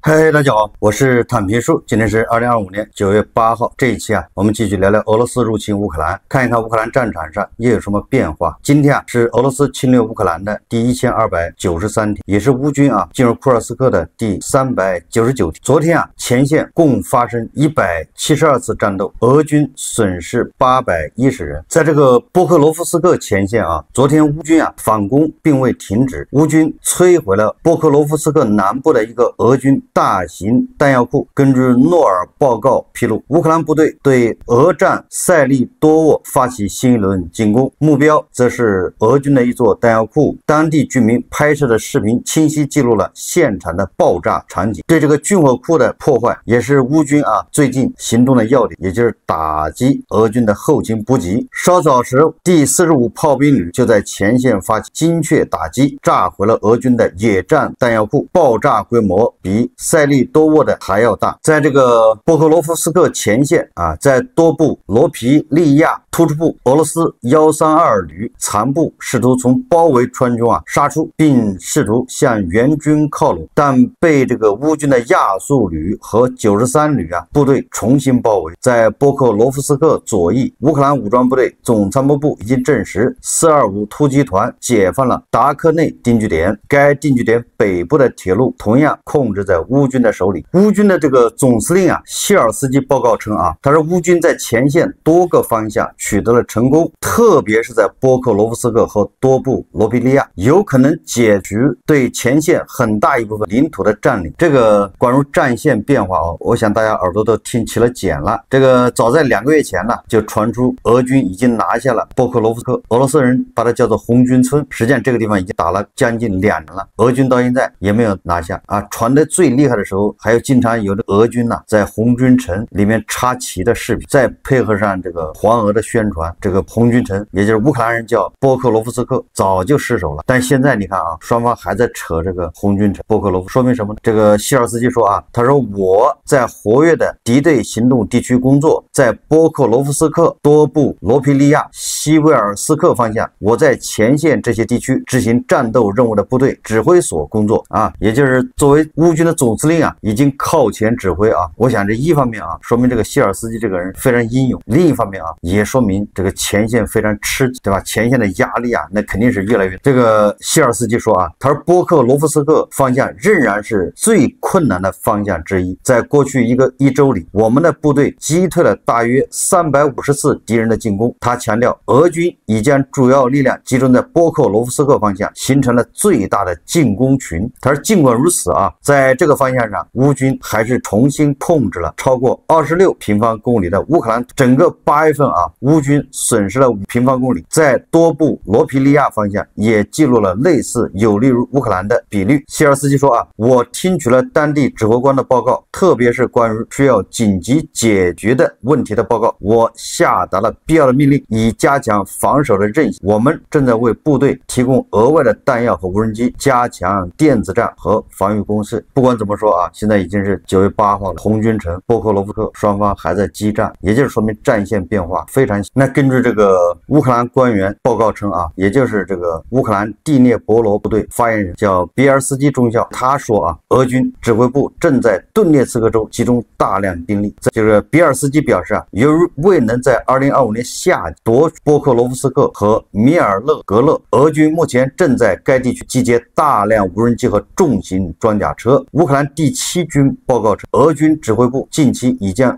嗨，大家好，我是坦平树。今天是2025年9月8号，这一期我们继续聊聊俄罗斯入侵乌克兰，看一看乌克兰战场上又有什么变化。今天是俄罗斯侵略乌克兰的第1293天，也是乌军进入库尔斯克的第399天。昨天前线共发生172次战斗，俄军损失810人。在这个波克罗夫斯克前线昨天乌军反攻并未停止，乌军摧毁了波克罗夫斯克南部的一个俄军大型弹药库。根据诺尔报告披露，乌克兰部队对俄占塞利多沃发起新一轮进攻，目标则是俄军的一座弹药库。当地居民拍摄的视频清晰记录了现场的爆炸场景。对这个军火库的破坏也是乌军最近行动的要点，也就是打击俄军的后勤补给。稍早时，第45炮兵旅就在前线发起精确打击，炸毁了俄军的野战弹药库，爆炸规模比塞利多沃的还要大。在这个波克罗夫斯克前线在多布罗皮利亚突出部，俄罗斯132旅残部试图从包围川中杀出，并试图向援军靠拢，但被这个乌军的亚速旅和93旅部队重新包围。在波克罗夫斯克左翼，乌克兰武装部队总参谋部已经证实425突击团解放了达科内定居点，该定居点北部的铁路同样控制在乌军的手里。乌军的这个总司令谢尔斯基报告称他说乌军在前线多个方向取得了成功，特别是在波克罗夫斯克和多布罗皮利亚，有可能解决对前线很大一部分领土的占领。这个关于战线变化我想大家耳朵都听起了茧了。这个早在2个月前就传出俄军已经拿下了波克罗夫斯克，俄罗斯人把它叫做红军村。实际上这个地方已经打了将近2年了，俄军到现在也没有拿下传得最厉害的时候，还有经常有的俄军在红军城里面插旗的视频，再配合上这个黄俄的宣传，这个红军城也就是乌克兰人叫波克罗夫斯克早就失守了。但现在你看双方还在扯这个红军城波克罗夫，说明什么呢？这个希尔斯基说他说我在活跃的敌对行动地区工作，在波克罗夫斯克、多布罗皮利亚、西维尔斯克方向，我在前线这些地区执行战斗任务的部队指挥所工作也就是作为乌军的总司令已经靠前指挥我想这一方面说明这个希尔斯基这个人非常英勇，另一方面也说明这个前线非常吃紧，对吧？前线的压力那肯定是越来越。这个希尔斯基说他说波克罗夫斯克方向仍然是最困难的方向之一，在过去一周里，我们的部队击退了大约350次敌人的进攻。他强调，俄军已将主要力量集中在波克罗夫斯克方向，形成了最大的进攻群。他说尽管如此在这个方向上，乌军还是重新控制了超过26平方公里的乌克兰。整个8月份乌军损失了5平方公里。在多布罗皮利亚方向也记录了类似有利于乌克兰的比率。希尔斯基说我听取了当地指挥官的报告，特别是关于需要紧急解决的问题的报告，我下达了必要的命令，以加强防守的韧性。我们正在为部队提供额外的弹药和无人机，加强电子战和防御工事。不管怎么说现在已经是9月8号了，红军城、波克罗夫克双方还在激战，也就是说明战线变化非常。那根据这个乌克兰官员报告称也就是这个乌克兰第聂伯罗部队发言人叫比尔斯基中校，他说俄军指挥部正在顿涅茨克州集中大量兵力。这个比尔斯基表示由于未能在2025年夏夺波克罗夫斯克和米尔勒格勒，俄军目前正在该地区集结大量无人机和重型装甲车。乌克兰第7军报告称，俄军指挥部近期已将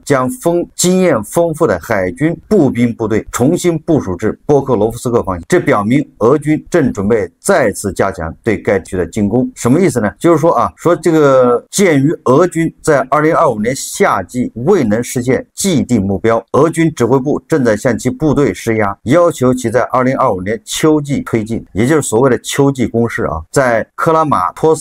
经验丰富的海军步兵部队重新部署至波克罗夫斯克方向，这表明俄军正准备再次加强对该地区的进攻。什么意思呢？就是说说这个鉴于俄军在2025年夏季未能实现既定目标，俄军指挥部正在向其部队施压，要求其在2025年秋季推进，也就是所谓的秋季攻势在克拉马托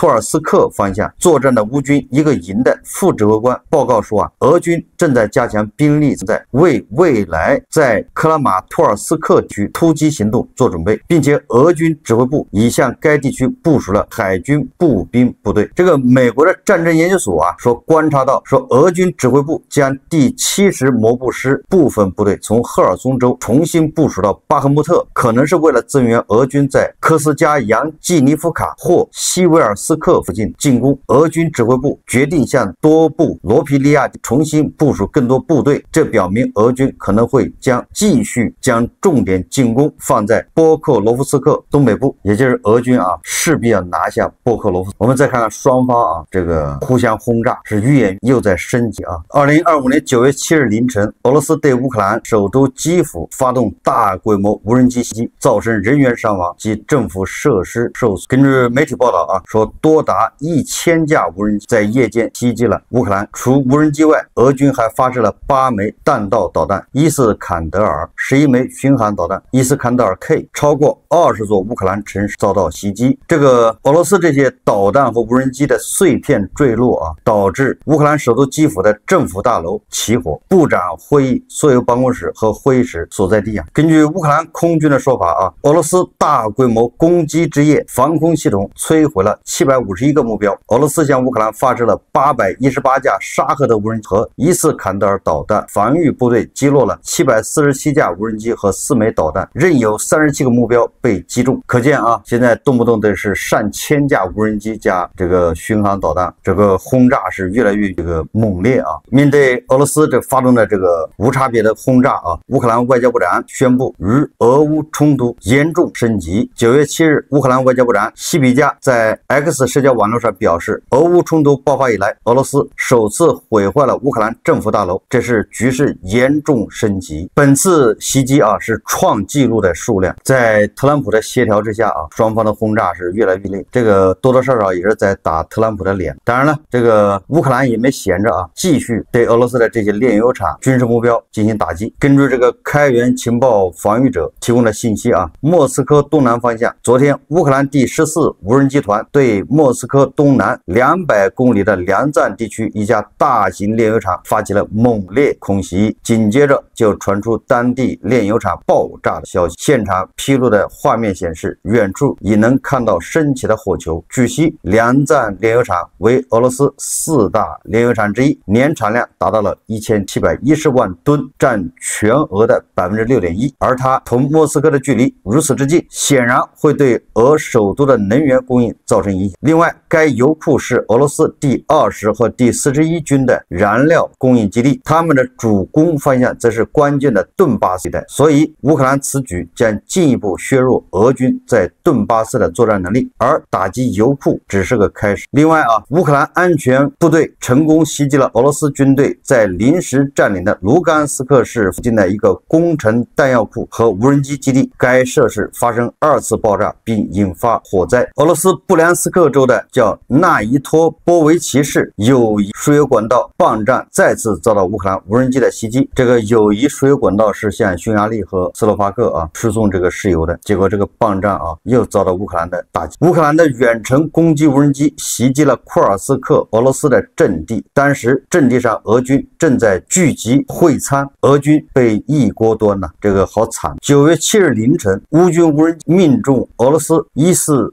尔斯克方向作战的乌军一个营的副指挥官报告说俄军正在加强兵力，在为未来在克拉马托尔斯克区突击行动做准备，并且俄军指挥部已向该地区部署了海军步兵部队。这个美国的战争研究所说观察到俄军指挥部将第70摩步师部分部队从赫尔松州重新部署到巴赫穆特，可能是为了增援俄军在科斯加扬季尼夫卡或西维尔斯克附近进攻。俄军指挥部决定向多部罗皮利亚重新部署更多部队，这表明俄军可能会继续将重点进攻放在波克罗夫斯克东北部，也就是俄军势必要拿下波克罗夫。我们再看看双方这个互相轰炸是愈演又在升级2025年9月7日凌晨，俄罗斯对乌克兰首都基辅发动大规模无人机袭击，造成人员伤亡及政府设施受损。根据媒体报道说多达1000架无人机在夜间袭击了乌克兰。除无人机外，俄军还发射了8枚弹道导弹，伊斯坎德尔11枚巡航导弹，伊斯坎德尔 K 超过20座乌克兰城市遭到袭击。这个俄罗斯这些导弹和无人机的碎片坠落导致乌克兰首都基辅的政府大楼起火，部长会议所有办公室和会议室所在地根据乌克兰空军的说法俄罗斯大规模攻击之夜防空系统摧毁了751个目标。俄罗斯向乌克兰发射了818架沙赫德无人机和伊斯坎德尔导弹，防御部队击落了747架无人机和4枚导弹，仍有37个目标被击中。可见现在动不动的是上千架无人机加这个巡航导弹，这个轰炸是越来越猛烈面对俄罗斯发动的这个无差别的轰炸乌克兰外交部长宣布与俄乌冲突严重升级。9月7日，乌克兰外交部长西比加在 X 社交网络上表示，俄乌冲突爆发以来，俄罗斯首次毁坏了乌克兰政府大楼，这是局势严重升级。本次袭击是创纪录的数量，在特朗普的协调之下双方的轰炸是越来越烈，这个多多少少也是在打特朗普的脸。当然了，这个乌克兰也没闲着继续对俄罗斯的这些炼油厂军事目标进行打击。根据这个开源情报防御者提供的信息莫斯科东南方向，昨天乌克兰第14无人机团对莫斯科东南200公里的梁赞地区一家大型炼油厂发起了猛烈空袭，紧接着就传出当地炼油厂爆炸的消息。现场披露的画面显示，远处已能看到升起的火球。据悉，梁赞炼油厂为俄罗斯4大炼油厂之一，年产量达到了1710万吨，占全俄的6.1%。而它同莫斯科的距离如此之近，显然会对俄首都的能源供应造成影响。另外，该油库是俄罗斯第20和第41军的燃料供应基地，他们的主攻方向则是关键的顿巴斯一带，所以乌克兰此举将进一步削弱俄军在顿巴斯的作战能力，而打击油库只是个开始。另外乌克兰安全部队成功袭击了俄罗斯军队在临时占领的卢甘斯克市附近的一个工程弹药库和无人机基地，该设施发生2次爆炸并引发火灾。俄罗斯布良斯克州的叫纳伊托波维奇市友谊输油管道泵站再次遭到乌克兰无人机的袭击。这个友谊输油管道是向匈牙利和斯洛伐克输送这个石油的，结果这个泵站又遭到乌克兰的打击。乌克兰的远程攻击无人机袭击了库尔斯克俄罗斯的阵地，当时阵地上俄军正在聚集会餐，俄军被一锅端了，这个好惨。9月7日凌晨，乌军无人机命中俄罗斯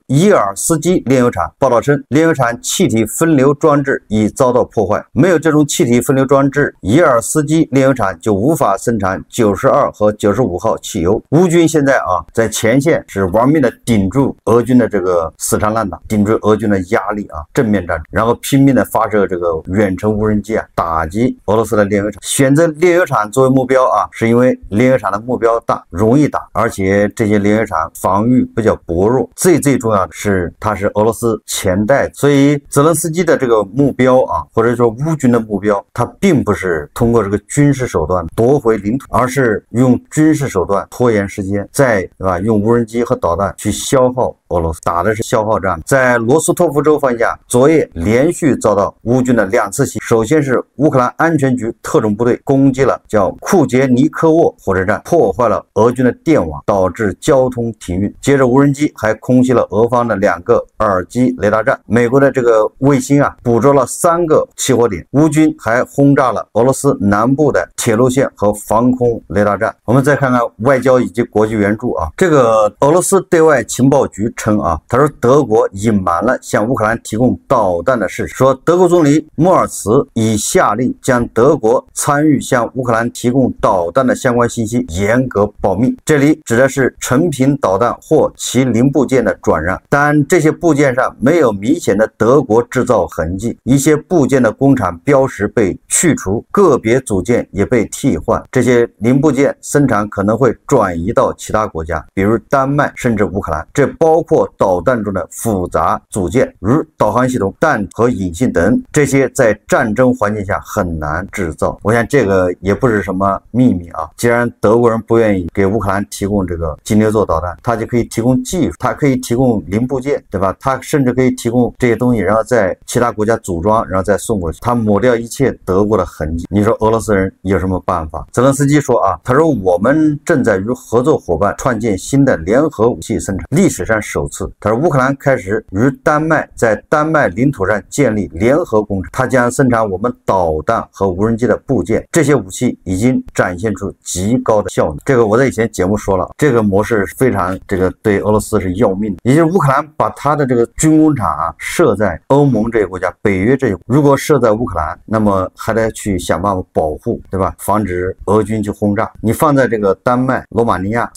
伊尔斯基炼油厂。报道称，炼油厂气体分流装置已遭到破坏，没有这种气体分流装置，伊尔斯基炼油厂就无法生产92和95号汽油。乌军现在在前线是玩命的顶住俄军的这个死缠烂打，顶住俄军的压力正面战，然后拼命的发射这个远程无人机打击俄罗斯的炼油厂。选择炼油厂作为目标是因为炼油厂的目标大，容易打，而且这些炼油厂防御比较薄弱，最重要的是它是俄罗斯前代，所以泽连斯基的这个目标或者说乌军的目标，它并不是通过这个军事手段夺回领土，而是用军事手段拖延时间，再用无人机和导弹去消耗俄罗斯，打的是消耗战。在罗斯托夫州方向，昨夜连续遭到乌军的2次袭击。首先是乌克兰安全局特种部队攻击了叫库杰尼科沃火车站，破坏了俄军的电网，导致交通停运。接着无人机还空袭了俄方的2个耳机雷达站，美国的这个卫星捕捉了3个起火点。乌军还轰炸了俄罗斯南部的铁路线和防空雷达站。我们再看看外交以及国际援助这个俄罗斯对外情报局称他说德国隐瞒了向乌克兰提供导弹的事实，说德国总理默尔茨已下令将德国参与向乌克兰提供导弹的相关信息严格保密，这里指的是成品导弹或其零部件的转让，但这些部件上没有明显的德国制造痕迹，一些部件的工厂标识被去除，个别组件也被替换，这些零部件生产可能会转移到其他国家，比如丹麦甚至乌克兰。这包括导弹中的复杂组件，如导航系统、弹和引信等，这些在战争环境下很难制造。我想这个也不是什么秘密啊。既然德国人不愿意给乌克兰提供这个金牛座导弹，他就可以提供技术，他可以提供零部件，对吧？他甚至可以提供这些东西，然后在其他国家组装，然后再送过去，他抹掉一切德国的痕迹。你说俄罗斯人有什么办法？泽连斯基说啊，他说我们正在与合作伙伴创建新的联合武器生产，历史上首次。他说乌克兰开始与丹麦在丹麦领土上建立联合工厂，他将生产我们导弹和无人机的部件，这些武器已经展现出极高的效能。这个我在以前节目说了，这个模式非常对俄罗斯是要命的。也就是乌克兰把他的这个军工厂啊设在欧盟这些国家、北约这些，如果设在乌克兰，那么还得去想办法保护，对吧？防止俄军去轰炸。你放在这个丹麦、罗马尼亚、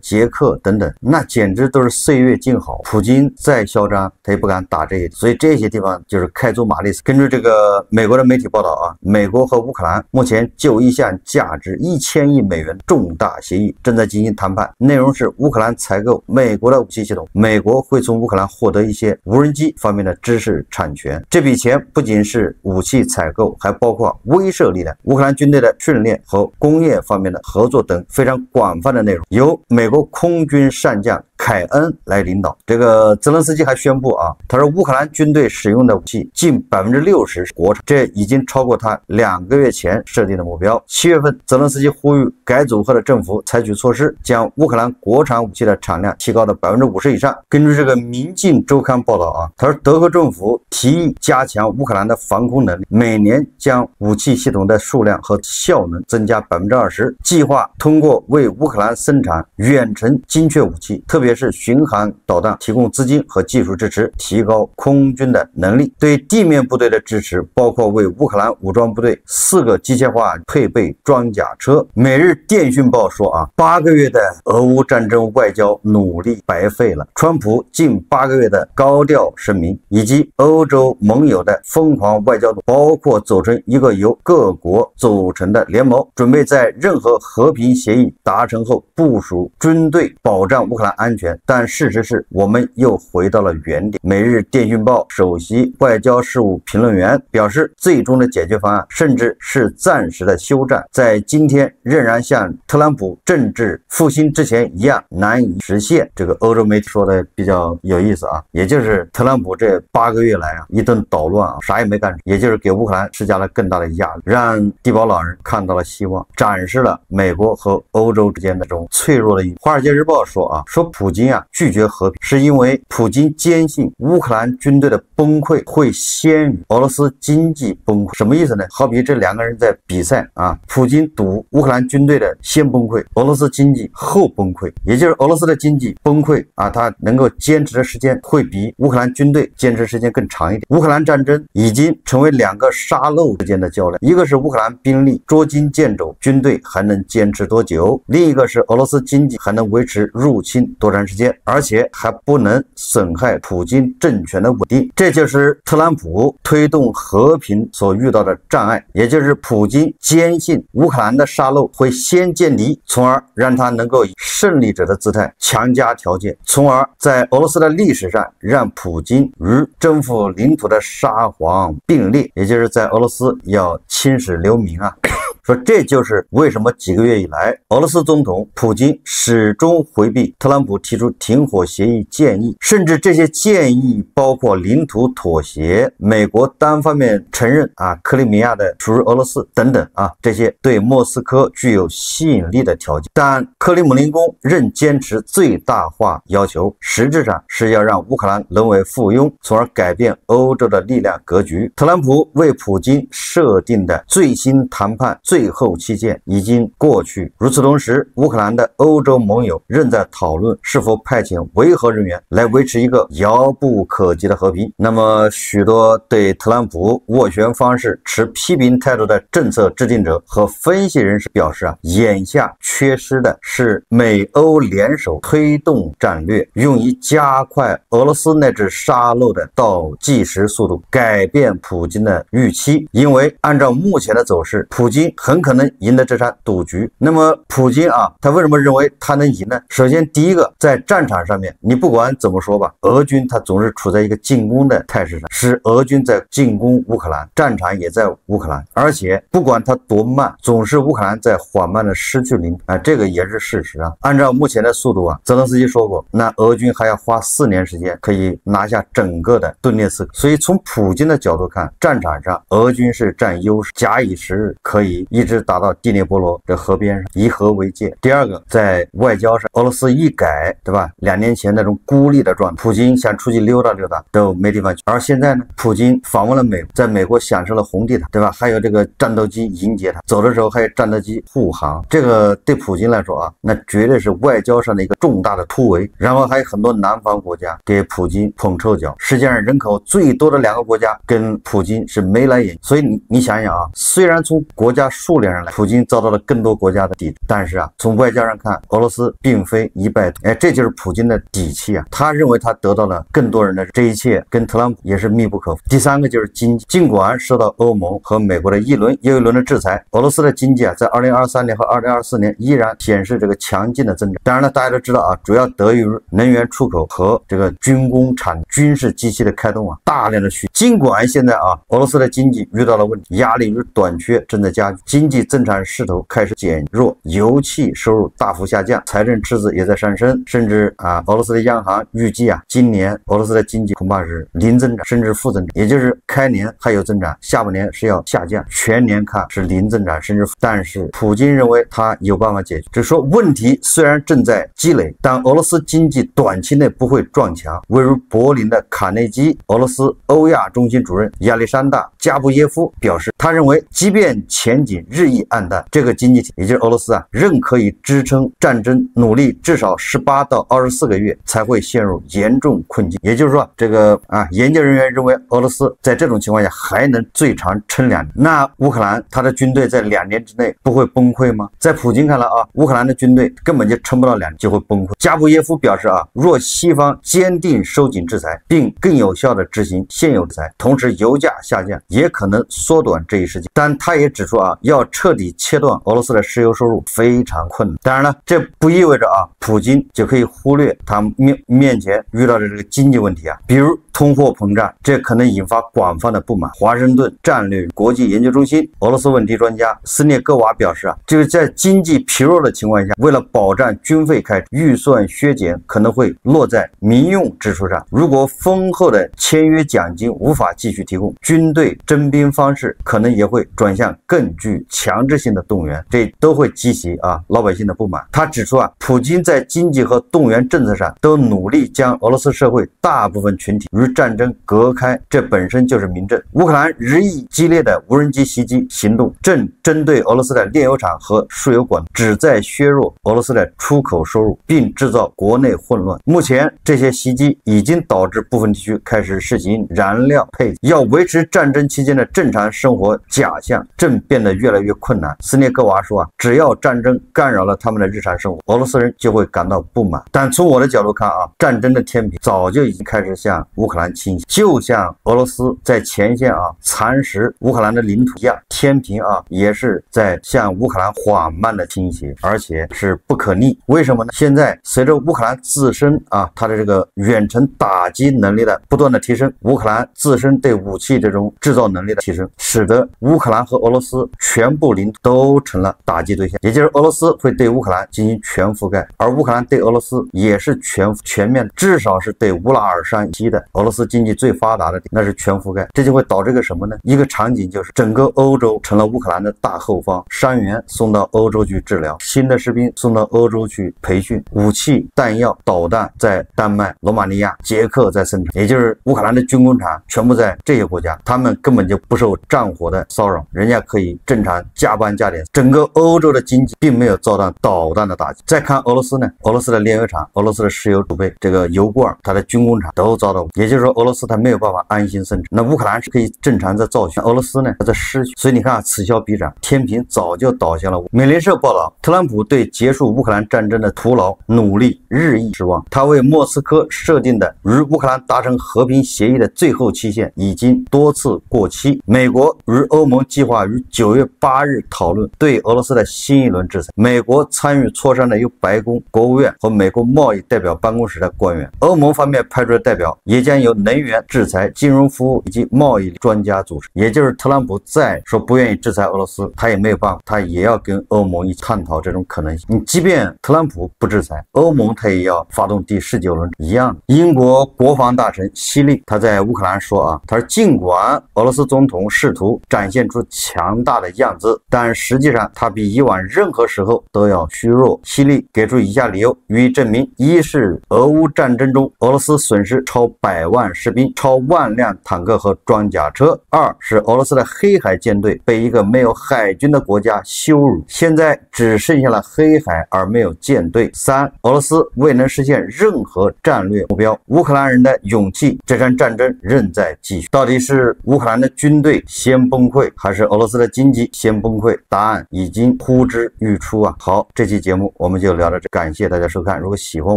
捷克等等，那简直都是岁月静好。普京再嚣张，他也不敢打这些，所以这些地方就是开足马力。根据这个美国的媒体报道啊，美国和乌克兰目前就一项价值1000亿美元重大协议正在进行谈判，内容是乌克兰采购美国的武器系统，美国会从乌克兰获得一些无人机方面的知识产权。这笔钱不仅是武器采购，还包括威慑力量、乌克兰军队的训练和工业方面的合作等非常广泛的内容，由美国空军上将凯恩来领导。这个泽连斯基还宣布啊，他说乌克兰军队使用的武器近60%是国产，这已经超过他2个月前设定的目标。7月份，泽连斯基呼吁该组合的政府采取措施，将乌克兰国产武器的产量提高到50%以上。根据这个《民进周刊》报道啊，他说德国政府提议加强乌克兰的防空能力，每年将武器系统的数量和效能增加20%，计划通过为乌克兰生产远程精确武器，特别是巡航导弹，提供资金和技术支持，提高空军的能力。对地面部队的支持包括为乌克兰武装部队4个机械化配备装甲车。每日电讯报说啊，8个月的俄乌战争外交努力白费了，川普近8个月的高调声明，以及欧洲盟友的疯狂外交，包括组成一个由各国组成的联盟，准备在任何和平协议达成后部署军队保障乌克兰安全。但事实是，我们又回到了原点。每日电讯报首席外交事务评论员表示，最终的解决方案甚至是暂时的休战，在今天仍然像特朗普政治复兴之前一样难以实现。这个欧洲媒体说的比较有意思啊，也就是特朗普这8个月来啊一顿捣乱啊，啥也没干，也就是给乌克兰施加了更大的压力，让地保老人看到了希望，展示了美国和欧洲之间的这种脆弱的一面。华尔街日报说啊，说普京啊拒绝和平，是因为普京坚信乌克兰军队的崩溃会先于俄罗斯经济崩溃。什么意思呢？好比这2个人在比赛啊，普京赌乌克兰军队的先崩溃，俄罗斯经济后崩溃，也就是俄罗斯的经济崩溃啊，他能够坚持的时间会比乌克兰军队坚持时间更长一点。乌克兰战争已经成为2个沙漏之间的较量，一个是乌克兰兵力捉襟见肘，军队还能坚持多久，另一个是俄罗斯经济还能维持入侵多长时间，而且还不能损害普京政权的稳定。这就是特朗普推动和平所遇到的障碍，也就是普京坚信乌克兰的沙漏会先见敌，从而让他能够以胜利者的姿态强加条件，从而在俄罗斯的历史上让普京与征服领土的沙皇并列，也就是在俄罗斯要青史留名啊。说这就是为什么几个月以来，俄罗斯总统普京始终回避特朗普提出停火协议建议，甚至这些建议包括领土妥协、美国单方面承认克里米亚的属于俄罗斯等等这些对莫斯科具有吸引力的条件。但克里姆林宫仍坚持最大化要求，实质上是要让乌克兰沦为附庸，从而改变欧洲的力量格局。特朗普为普京设定的最新谈判最后期限已经过去。与此同时，乌克兰的欧洲盟友仍在讨论是否派遣维和人员来维持一个遥不可及的和平。那么，许多对特朗普斡旋方式持批评态度的政策制定者和分析人士表示眼下缺失的是美欧联手推动战略，用以加快俄罗斯乃至沙漏的倒计时速度，改变普京的预期。因为按照目前的走势，普京很可能赢得这场赌局。那么普京他为什么认为他能赢呢？首先第一个，在战场上面，你不管怎么说吧，俄军他总是处在一个进攻的态势上，是俄军在进攻乌克兰，战场也在乌克兰，而且不管他多慢，总是乌克兰在缓慢的失去领土这个也是事实按照目前的速度泽连斯基说过，那俄军还要花4年时间可以拿下整个的顿涅茨克。所以从普京的角度看，战场上俄军是占优势，假以时日可以一直打到第聂伯罗的河边上，以河为界。第二个，在外交上，俄罗斯一改对吧，2年前那种孤立的状态，普京想出去溜达溜达都没地方去。而现在呢，普京访问了美国，在美国享受了红地毯，对吧？还有这个战斗机迎接他，走的时候还有战斗机护航。这个对普京来说那绝对是外交上的一个重大的突围。然后还有很多南方国家给普京捧臭脚，世界上人口最多的2个国家跟普京是眉来眼。所以你想想虽然从国家数量上来，普京遭到了更多国家的抵制，但是从外交上看，俄罗斯并非一败涂地。这就是普京的底气他认为他得到了更多人的这一切，跟特朗普也是密不可分。第三个就是经济，尽管受到欧盟和美国的一轮又一轮的制裁，俄罗斯的经济在2023年和2024年依然显示这个强劲的增长。当然了，大家都知道主要得益于能源出口和这个军工产军事机器的开动大量的需求。尽管现在俄罗斯的经济遇到了问题，压力与短缺正在加剧，经济增长势头开始减弱，油气收入大幅下降，财政赤字也在上升，甚至俄罗斯的央行预计今年俄罗斯的经济恐怕是零增长甚至负增长，也就是开年还有增长，下半年是要下降，全年看是零增长甚至负。但是普京认为他有办法解决，就是说问题虽然正在积累，但俄罗斯经济短期内不会撞墙。位于柏林的卡内基俄罗斯欧亚中心主任亚历山大加布耶夫表示，他认为即便前景日益暗淡，这个经济体也就是俄罗斯仍可以支撑战争，努力至少18到24个月才会陷入严重困境。也就是说，这个研究人员认为俄罗斯在这种情况下还能最长撑2年。那乌克兰他的军队在2年之内不会崩溃吗？在普京看来乌克兰的军队根本就撑不到2年就会崩溃。加布耶夫表示若西方坚定收紧制裁，并更有效地执行现有制裁，同时油价下降，也可能缩短这一时间。但他也指出要彻底切断俄罗斯的石油收入非常困难。当然了，这不意味着普京就可以忽略他面前遇到的这个经济问题比如通货膨胀，这可能引发广泛的不满。华盛顿战略国际研究中心俄罗斯问题专家斯涅戈娃表示就是在经济疲弱的情况下，为了保障军费开支，预算削减可能会落在民用支出上。如果丰厚的签约奖金无法继续提供，军队征兵方式可能也会转向更具强制性的动员，这都会激起老百姓的不满。他指出普京在经济和动员政策上都努力将俄罗斯社会大部分群体与战争隔开，这本身就是明证。乌克兰日益激烈的无人机袭击行动正针对俄罗斯的炼油厂和输油管，旨在削弱俄罗斯的出口收入，并制造国内混乱。目前这些袭击已经导致部分地区开始实行燃料配给，要维持战争期间的正常生活假象正变得越来越困难。斯涅戈娃说只要战争干扰了他们的日常生活，俄罗斯人就会感到不满。但从我的角度看战争的天平早就已经开始向乌克兰倾斜，就像俄罗斯在前线蚕食乌克兰的领土一样，天平也是在向乌克兰缓慢的倾斜，而且是不可逆。为什么呢？现在随着乌克兰自身它的这个远程打击能力的不断的提升，乌克兰自身对武器这种制造能力的提升，使得乌克兰和俄罗斯全部领土都成了打击对象。也就是俄罗斯会对乌克兰进行全覆盖，而乌克兰对俄罗斯也是全面，至少是对乌拉尔山西的俄罗斯经济最发达的那是全覆盖。这就会导致一个什么呢？一个场景就是整个欧洲成了乌克兰的大后方，伤员送到欧洲去治疗，新的士兵送到欧洲去培训，武器弹药导弹在丹麦、罗马尼亚、捷克在生产，也就是乌克兰的军工厂全部在这些国家，他们根本就不受战火的骚扰，人家可以正生产加班加点，整个欧洲的经济并没有遭到导弹的打击。再看俄罗斯呢，俄罗斯的炼油厂、俄罗斯的石油储备、这个油罐、它的军工厂都遭到，也就是说俄罗斯它没有办法安心生产。那乌克兰是可以正常在造血，俄罗斯呢它在失血，所以你看此消彼长，天平早就倒向了。美联社报道，特朗普对结束乌克兰战争的徒劳努力日益失望，他为莫斯科设定的与乌克兰达成和平协议的最后期限已经多次过期。美国与欧盟计划于9月8日讨论对俄罗斯的新一轮制裁。美国参与磋商的有白宫、国务院和美国贸易代表办公室的官员。欧盟方面派出的代表也将由能源、制裁、金融服务以及贸易专家组成。也就是特朗普再说不愿意制裁俄罗斯，他也没有办法，他也要跟欧盟一起探讨这种可能性。你即便特朗普不制裁，欧盟他也要发动第19轮一样的。英国国防大臣希利他在乌克兰说他说尽管俄罗斯总统试图展现出强大的样子，但实际上他比以往任何时候都要虚弱。希利给出以下理由予以证明：一是俄乌战争中俄罗斯损失超100万士兵、超10000辆坦克和装甲车；二是俄罗斯的黑海舰队被一个没有海军的国家羞辱，现在只剩下了黑海而没有舰队；三，俄罗斯未能实现任何战略目标。乌克兰人的勇气，这场战争仍在继续。到底是乌克兰的军队先崩溃，还是俄罗斯的经济先崩溃？答案已经呼之欲出好，这期节目我们就聊到这，感谢大家收看。如果喜欢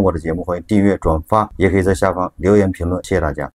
我的节目，欢迎订阅、转发，也可以在下方留言评论。谢谢大家。